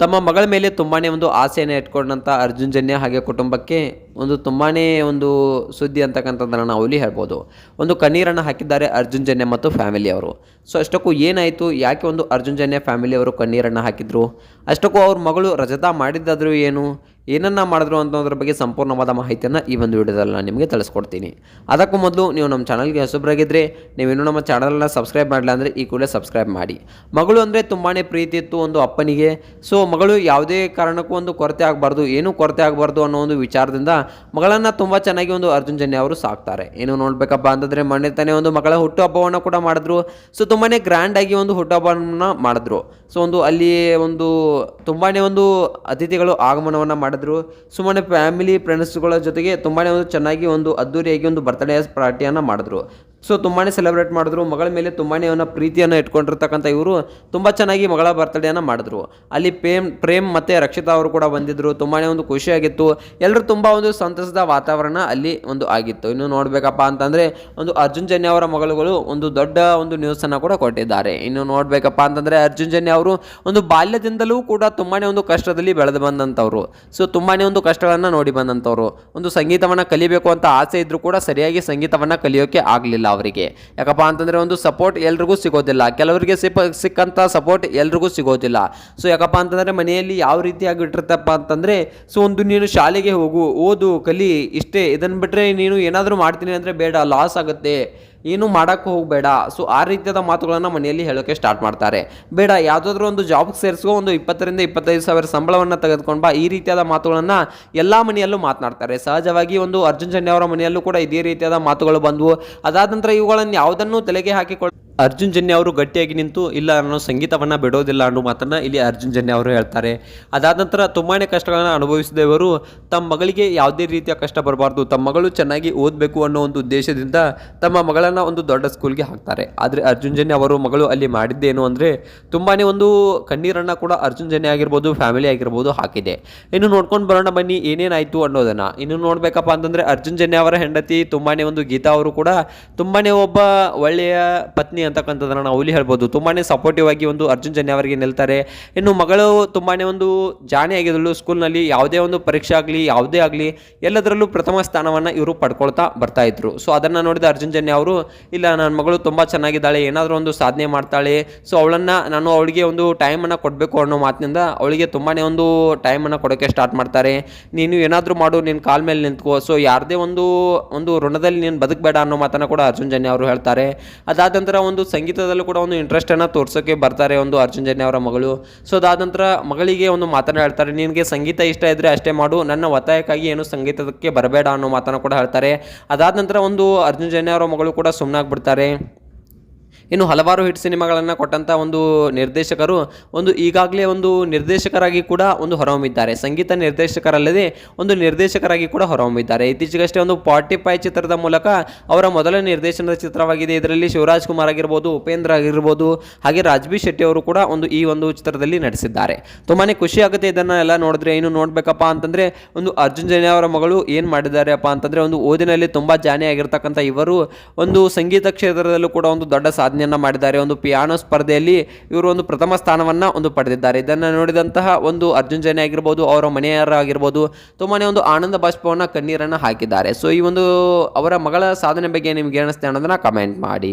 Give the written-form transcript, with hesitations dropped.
ತಮ್ಮ ಮಗಳ ಮೇಲೆ ತುಂಬಾ ಒಂದು ಆಸೆಯನ್ನು ಇಟ್ಕೊಂಡಂಥ ಅರ್ಜುನ್ ಜನ್ಯ ಹಾಗೆ ಕುಟುಂಬಕ್ಕೆ ಒಂದು ತುಂಬಾ ಒಂದು ಸುದ್ದಿ ಅಂತಕ್ಕಂಥದ್ದನ್ನು ನಾವು ಇಲ್ಲಿ ಹೇಳ್ಬೋದು. ಒಂದು ಕಣ್ಣೀರನ್ನು ಹಾಕಿದ್ದಾರೆ ಅರ್ಜುನ್ ಜನ್ಯ ಮತ್ತು ಫ್ಯಾಮಿಲಿಯವರು. ಸೊ ಅಷ್ಟಕ್ಕೂ ಏನಾಯಿತು, ಯಾಕೆ ಒಂದು ಅರ್ಜುನ್ ಜನ್ಯ ಫ್ಯಾಮಿಲಿಯವರು ಕಣ್ಣೀರನ್ನು ಹಾಕಿದ್ರು, ಅಷ್ಟಕ್ಕೂ ಅವ್ರ ಮಗಳು ರಜತ ಮಾಡಿದ್ದಾದರೂ ಏನನ್ನ ಮಾಡಿದ್ರು ಅನ್ನೋದ್ರ ಬಗ್ಗೆ ಸಂಪೂರ್ಣವಾದ ಮಾಹಿತಿಯನ್ನು ಈ ಒಂದು ವಿಡಿಯೋದಲ್ಲಿ ನಾನು ನಿಮಗೆ ತಿಳಿಸ್ಕೊಡ್ತೀನಿ. ಅದಕ್ಕೂ ಮೊದಲು ನೀವು ನಮ್ಮ ಚಾನಲ್ಗೆ ಹೊಸಬರಾಗಿದ್ದರೆ ನೀವಿನ್ನೂ ನಮ್ಮ ಚಾನಲನ್ನು ಸಬ್ಸ್ಕ್ರೈಬ್ ಮಾಡಿಲ್ಲ ಅಂದರೆ ಈ ಕೂಡಲೇ ಸಬ್ಸ್ಕ್ರೈಬ್ ಮಾಡಿ. ಮಗಳು ಅಂದರೆ ತುಂಬಾ ಪ್ರೀತಿ ಇತ್ತು ಒಂದು ಅಪ್ಪನಿಗೆ. ಸೊ ಮಗಳು ಯಾವುದೇ ಕಾರಣಕ್ಕೂ ಒಂದು ಕೊರತೆ ಆಗಬಾರ್ದು, ಏನೂ ಕೊರತೆ ಆಗಬಾರ್ದು ಅನ್ನೋ ಒಂದು ವಿಚಾರದಿಂದ ಮಗಳನ್ನು ತುಂಬ ಚೆನ್ನಾಗಿ ಒಂದು ಅರ್ಜುನ್ ಜನ್ಯ ಅವರು ಸಾಕ್ತಾರೆ. ಏನು ನೋಡಬೇಕಪ್ಪ ಅಂತಂದರೆ ಮೊನ್ನೆ ತಾನೇ ಒಂದು ಮಗಳ ಹುಟ್ಟುಹಬ್ಬವನ್ನು ಕೂಡ ಮಾಡಿದ್ರು. ಸೊ ತುಂಬಾ ಗ್ರ್ಯಾಂಡಾಗಿ ಒಂದು ಹುಟ್ಟುಹಬ್ಬವನ್ನು ಮಾಡಿದ್ರು. ಸೊ ಒಂದು ಅಲ್ಲಿ ಒಂದು ತುಂಬಾ ಒಂದು ಅತಿಥಿಗಳು ಆಗಮನವನ್ನು ಮಾಡಿದ್ರು. ಸುಮ್ಮನೆ ಫ್ಯಾಮಿಲಿ ಫ್ರೆಂಡ್ಸ್ಗಳ ಜೊತೆಗೆ ತುಂಬಾ ಒಂದು ಚೆನ್ನಾಗಿ ಒಂದು ಅದ್ದೂರಿಯಾಗಿ ಒಂದು ಬರ್ತ್ಡೇ ಪಾರ್ಟಿಯನ್ನು ಮಾಡಿದ್ರು. ಸೊ ತುಂಬಾ ಸೆಲೆಬ್ರೇಟ್ ಮಾಡಿದ್ರು. ಮಗಳ ಮೇಲೆ ತುಂಬಾ ಪ್ರೀತಿಯನ್ನು ಇಟ್ಕೊಂಡಿರ್ತಕ್ಕಂಥ ಇವರು ತುಂಬ ಚೆನ್ನಾಗಿ ಮಗಳ ಬರ್ತ್ಡೇನ ಮಾಡಿದ್ರು. ಅಲ್ಲಿ ಪ್ರೇಮ್ ಮತ್ತು ರಕ್ಷಿತಾ ಅವರು ಕೂಡ ಬಂದಿದ್ದರು. ತುಂಬಾ ಒಂದು ಖುಷಿಯಾಗಿತ್ತು. ಎಲ್ಲರೂ ತುಂಬ ಒಂದು ಸಂತಸದ ವಾತಾವರಣ ಅಲ್ಲಿ ಒಂದು ಆಗಿತ್ತು. ಇನ್ನು ನೋಡಬೇಕಪ್ಪ ಅಂತಂದರೆ ಒಂದು ಅರ್ಜುನ್ ಜನ್ಯ ಅವರ ಮಗಳುಗಳು ಒಂದು ದೊಡ್ಡ ಒಂದು ನ್ಯೂಸನ್ನು ಕೂಡ ಕೊಟ್ಟಿದ್ದಾರೆ. ಇನ್ನು ನೋಡಬೇಕಪ್ಪ ಅಂತಂದರೆ ಅರ್ಜುನ್ ಜನ್ಯ ಅವರು ಒಂದು ಬಾಲ್ಯದಿಂದಲೂ ಕೂಡ ತುಂಬಾ ಒಂದು ಕಷ್ಟದಲ್ಲಿ ಬೆಳೆದು ಬಂದಂಥವ್ರು. ಸೊ ತುಂಬಾ ಒಂದು ಕಷ್ಟಗಳನ್ನು ನೋಡಿ ಬಂದಂಥವ್ರು. ಒಂದು ಸಂಗೀತವನ್ನು ಕಲಿಬೇಕು ಅಂತ ಆಸೆ ಇದ್ದರೂ ಕೂಡ ಸರಿಯಾಗಿ ಸಂಗೀತವನ್ನು ಕಲಿಯೋಕ್ಕೆ ಆಗಲಿಲ್ಲ ಅವರಿಗೆ. ಯಾಕಪ್ಪ ಅಂತಂದರೆ ಒಂದು ಸಪೋರ್ಟ್ ಎಲ್ರಿಗೂ ಸಿಗೋದಿಲ್ಲ, ಕೆಲವರಿಗೆ ಸಿಕ್ಕಂಥ ಸಪೋರ್ಟ್ ಎಲ್ರಿಗೂ ಸಿಗೋದಿಲ್ಲ. ಸೊ ಯಾಕಪ್ಪ ಅಂತಂದರೆ ಮನೆಯಲ್ಲಿ ಯಾವ ರೀತಿಯಾಗಿ ಇಟ್ಟಿರ್ತಪ್ಪ ಅಂತಂದರೆ ಸೊ ಒಂದು ನೀನು ಶಾಲೆಗೆ ಹೋಗು, ಓದು, ಕಲಿ, ಇಷ್ಟೇ. ಇದನ್ನು ಬಿಟ್ಟರೆ ನೀನು ಏನಾದರೂ ಮಾಡ್ತೀನಿ ಅಂದರೆ ಬೇಡ, ಲಾಸ್ ಆಗುತ್ತೆ, ಏನು ಮಾಡೋಕ್ಕೆ ಹೋಗಬೇಡ. ಸೊ ಆ ರೀತಿಯಾದ ಮಾತುಗಳನ್ನು ಮನೆಯಲ್ಲಿ ಹೇಳೋಕ್ಕೆ ಸ್ಟಾರ್ಟ್ ಮಾಡ್ತಾರೆ. ಬೇಡ, ಯಾವುದಾದ್ರೂ ಒಂದು ಜಾಬ್ಗೆ ಸೇರಿಸ್ಕೋ, ಒಂದು 20,000 ರಿಂದ 25,000 ಸಂಬಳವನ್ನು ತೆಗೆದುಕೊಂಡು ಬಾ, ಈ ರೀತಿಯಾದ ಮಾತುಗಳನ್ನು ಎಲ್ಲ ಮನೆಯಲ್ಲೂ ಮಾತನಾಡ್ತಾರೆ. ಸಹಜವಾಗಿ ಒಂದು ಅರ್ಜುನ್ ಜನ್ಯ ಅವರ ಮನೆಯಲ್ಲೂ ಕೂಡ ಇದೇ ರೀತಿಯಾದ ಮಾತುಗಳು ಬಂದವು. ಅದಾದ ನಂತರ ಇವುಗಳನ್ನು ಯಾವುದನ್ನು ತಲೆಗೆ ಹಾಕಿಕೊಳ್ಳಿ ಅರ್ಜುನ್ ಜನ್ಯ ಅವರು ಗಟ್ಟಿಯಾಗಿ ನಿಂತು ಇಲ್ಲ, ನಾನು ಸಂಗೀತವನ್ನು ಬಿಡೋದಿಲ್ಲ ಅನ್ನೋ ಮಾತನ್ನು ಇಲ್ಲಿ ಅರ್ಜುನ್ ಜನ್ಯ ಅವರು ಹೇಳ್ತಾರೆ. ಅದಾದ ನಂತರ ತುಂಬಾ ಕಷ್ಟಗಳನ್ನು ಅನುಭವಿಸಿದವರು ತಮ್ಮ ಮಗಳಿಗೆ ಯಾವುದೇ ರೀತಿಯ ಕಷ್ಟ ಬರಬಾರ್ದು, ತಮ್ಮ ಮಗಳು ಚೆನ್ನಾಗಿ ಓದಬೇಕು ಅನ್ನೋ ಒಂದು ಉದ್ದೇಶದಿಂದ ತಮ್ಮ ಮಗಳನ್ನು ಒಂದು ದೊಡ್ಡ ಸ್ಕೂಲ್ಗೆ ಹಾಕ್ತಾರೆ. ಆದರೆ ಅರ್ಜುನ್ ಜನ್ಯ ಅವರು ಮಗಳು ಅಲ್ಲಿ ಮಾಡಿದ್ದೇನು ಅಂದರೆ ತುಂಬಾ ಒಂದು ಕಣ್ಣೀರನ್ನು ಕೂಡ ಅರ್ಜುನ್ ಜನ್ಯ ಆಗಿರ್ಬೋದು, ಫ್ಯಾಮಿಲಿ ಆಗಿರ್ಬೋದು ಹಾಕಿದೆ. ಇನ್ನು ನೋಡ್ಕೊಂಡು ಬರೋಣ ಬನ್ನಿ ಏನೇನಾಯಿತು ಅನ್ನೋದನ್ನು. ಇನ್ನು ನೋಡಬೇಕಪ್ಪ ಅಂತಂದರೆ ಅರ್ಜುನ್ ಜನ್ಯ ಅವರ ಹೆಂಡತಿ ತುಂಬಾ ಒಂದು ಗೀತಾ ಅವರು ಕೂಡ ತುಂಬಾ ಒಬ್ಬ ಒಳ್ಳೆಯ ಪತ್ನಿ ಅಂತಕ್ಕಂಥದ್ದನ್ನು ನಾವು ಇಲ್ಲಿ ಹೇಳ್ಬೋದು. ತುಂಬಾ ಸಪೋರ್ಟಿವ್ ಆಗಿ ಒಂದು ಅರ್ಜುನ್ ಜನ್ಯ ಅವರಿಗೆ ನಿಲ್ತಾರೆ. ಇನ್ನು ಮಗಳು ತುಂಬಾ ಒಂದು ಜಾಣೆ ಆಗಿದ್ದಳು. ಸ್ಕೂಲ್ನಲ್ಲಿ ಯಾವುದೇ ಒಂದು ಪರೀಕ್ಷೆ ಆಗಲಿ ಯಾವುದೇ ಆಗಲಿ ಎಲ್ಲದರಲ್ಲೂ ಪ್ರಥಮ ಸ್ಥಾನವನ್ನು ಇವರು ಪಡ್ಕೊಳ್ತಾ ಬರ್ತಾ ಇದ್ರು. ಸೊ ಅದನ್ನು ನೋಡಿದ ಅರ್ಜುನ್ ಜನ್ಯ ಅವರು ಇಲ್ಲ, ನನ್ನ ಮಗಳು ತುಂಬ ಚೆನ್ನಾಗಿದ್ದಾಳೆ, ಏನಾದರೂ ಒಂದು ಸಾಧನೆ ಮಾಡ್ತಾಳೆ, ಸೊ ನಾನು ಅವಳಿಗೆ ಒಂದು ಟೈಮನ್ನು ಕೊಡಬೇಕು ಅನ್ನೋ ಮಾತಿನಿಂದ ಅವಳಿಗೆ ತುಂಬಾ ಒಂದು ಟೈಮನ್ನು ಕೊಡೋಕ್ಕೆ ಸ್ಟಾರ್ಟ್ ಮಾಡ್ತಾರೆ. ನೀನು ಏನಾದರೂ ಮಾಡು, ನಿನ್ನ ಕಾಲ ಮೇಲೆ ನಿಂತ್ಕೋ, ಸೊ ಯಾರದೇ ಒಂದು ಋಣದಲ್ಲಿ ನೀನು ಬದುಕಬೇಡ ಅನ್ನೋ ಮಾತನ್ನು ಕೂಡ ಅರ್ಜುನ್ ಜನ್ಯ ಅವರು ಹೇಳ್ತಾರೆ. ಅದಾದ ನಂತರ ಒಂದು ಸಂಗೀತದಲ್ಲೂ ಕೂಡ ಒಂದು ಇಂಟ್ರೆಸ್ಟನ್ನು ತೋರ್ಸೋಕ್ಕೆ ಬರ್ತಾರೆ ಒಂದು ಅರ್ಜುನ್ ಜನ್ಯ ಅವರ ಮಗಳು. ಸೊ ಅದಾದ ನಂತರ ಮಗಳಿಗೆ ಒಂದು ಮಾತನ್ನು ಹೇಳ್ತಾರೆ, ನಿನಗೆ ಸಂಗೀತ ಇಷ್ಟ ಇದ್ದರೆ ಅಷ್ಟೇ ಮಾಡು, ನನ್ನ ಒತ್ತಾಯಕ್ಕಾಗಿ ಏನು ಸಂಗೀತಕ್ಕೆ ಬರಬೇಡ ಅನ್ನೋ ಮಾತನ್ನು ಕೂಡ ಹೇಳ್ತಾರೆ. ಅದಾದ ನಂತರ ಒಂದು ಅರ್ಜುನ್ ಜನ್ಯ ಅವರ ಮಗಳು ಕೂಡ ಸುಮ್ಮನಾಗ್ಬಿಡ್ತಾರೆ. ಇನ್ನು ಹಲವಾರು ಹಿಟ್ ಸಿನಿಮಾಗಳನ್ನು ಕೊಟ್ಟಂಥ ಒಂದು ನಿರ್ದೇಶಕರು ಒಂದು ಈಗಾಗಲೇ ಒಂದು ನಿರ್ದೇಶಕರಾಗಿ ಕೂಡ ಒಂದು ಹೊರಹೊಮ್ಮಿದ್ದಾರೆ. ಸಂಗೀತ ನಿರ್ದೇಶಕರಲ್ಲದೆ ಒಂದು ನಿರ್ದೇಶಕರಾಗಿ ಕೂಡ ಹೊರಹೊಮ್ಮಿದ್ದಾರೆ. ಇತ್ತೀಚೆಗಷ್ಟೇ ಒಂದು 45 ಚಿತ್ರದ ಮೂಲಕ ಅವರ ಮೊದಲ ನಿರ್ದೇಶನದ ಚಿತ್ರವಾಗಿದೆ. ಇದರಲ್ಲಿ ಶಿವರಾಜ್ ಕುಮಾರ್ ಆಗಿರ್ಬೋದು, ಉಪೇಂದ್ರ ಆಗಿರ್ಬೋದು, ಹಾಗೆ ರಾಜ್ಬಿ ಶೆಟ್ಟಿ ಅವರು ಕೂಡ ಈ ಒಂದು ಚಿತ್ರದಲ್ಲಿ ನಟಿಸಿದ್ದಾರೆ. ತುಂಬಾ ಖುಷಿ ಆಗುತ್ತೆ ಇದನ್ನು ಎಲ್ಲ ನೋಡಿದ್ರೆ. ಇನ್ನು ನೋಡಬೇಕಪ್ಪ ಅಂತಂದರೆ ಒಂದು ಅರ್ಜುನ್ ಜನ್ಯ ಅವರ ಮಗಳು ಏನು ಮಾಡಿದ್ದಾರೆ ಅಪ್ಪ ಅಂತಂದರೆ ಒಂದು ಓದಿನಲ್ಲಿ ತುಂಬ ಜಾಣೆ ಆಗಿರ್ತಕ್ಕಂಥ ಇವರು ಒಂದು ಸಂಗೀತ ಕ್ಷೇತ್ರದಲ್ಲೂ ಕೂಡ ಒಂದು ದೊಡ್ಡ ಸಾಧನೆ ಮಾಡಿದ್ದಾರೆ. ಒಂದು ಪಿಯಾನೋ ಸ್ಪರ್ಧೆಯಲ್ಲಿ ಇವರು ಒಂದು ಪ್ರಥಮ ಸ್ಥಾನವನ್ನು ಒಂದು ಪಡೆದಿದ್ದಾರೆ. ಇದನ್ನು ನೋಡಿದಂತಹ ಒಂದು ಅರ್ಜುನ್ ಜನ್ಯ ಆಗಿರ್ಬೋದು, ಅವರ ಮನೆಯವರಾಗಿರ್ಬೋದು ತುಂಬಾ ಒಂದು ಆನಂದ ಬಾಷ್ಪವನ್ನು ಕಣ್ಣೀರನ್ನು ಹಾಕಿದ್ದಾರೆ. ಸೊ ಈ ಒಂದು ಅವರ ಮಗಳ ಸಾಧನೆ ಬಗ್ಗೆ ನಿಮ್ಗೆ ಏನಿಸ್ತೆ ಅನ್ನೋದನ್ನ ಕಮೆಂಟ್ ಮಾಡಿ.